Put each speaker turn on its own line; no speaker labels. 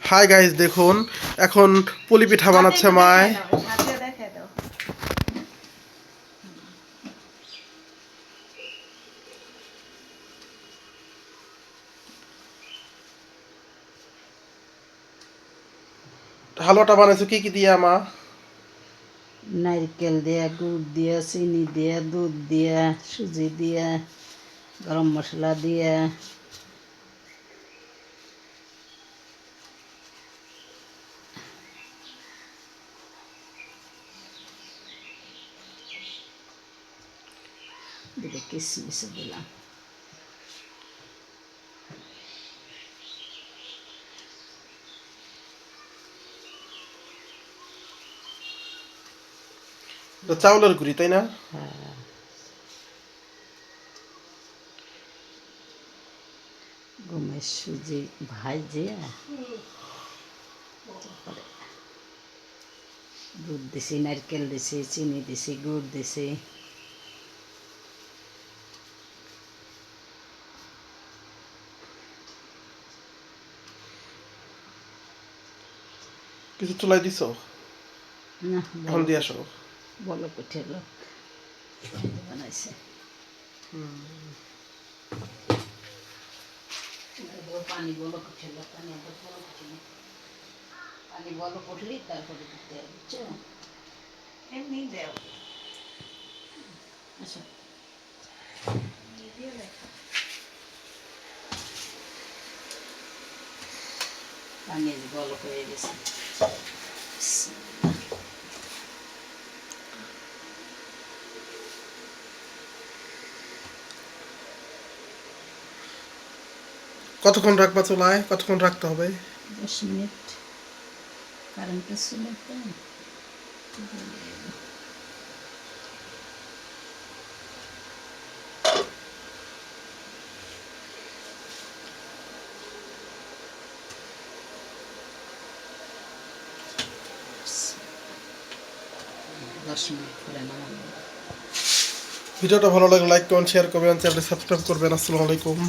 Hi guys, দেখুন এখন পুলি পিঠা বানাচ্ছে মায়। হালুয়াটা বানাইছো কি কি দিয়া মা?
নারকেল দিয়া, গুড় দিয়া, চিনি দিয়া, দুধ দিয়া, সুজি দিয়া, গরম মশলা দিয়া, দুটো কিশমিশ দিলাম।
এটা চাউলের গুঁড়ি তাই না?
গমের সুজি ভাজিয়া তারপরে দুধ দিছি, নারকেল দিছি, চিনি দিছি, গুড় দিছি।
কিছু চুলাই দিছো?
না,
এখন দিয়ে আসো।
বলো পিঠে লোক বানাইছে। পানি বলো পিঠে লোক, পানি বলো উঠলি তারপরে দিতে হবে, বুঝছো? এমনি দেও। আচ্ছা, পানি বলো হয়ে গেছে।
কতক্ষণ রাখবা চুলায়? কতক্ষণ রাখতে হবে?
10 মিনিট। কারেন্টের ছিল তো। 10 মিনিট করে নামাবো।
ভিডিওটা ভালো লাগলে লাইক কমেন্ট শেয়ার করবেন, চ্যানেলটি সাবস্ক্রাইব করবেন। আসসালামু আলাইকুম।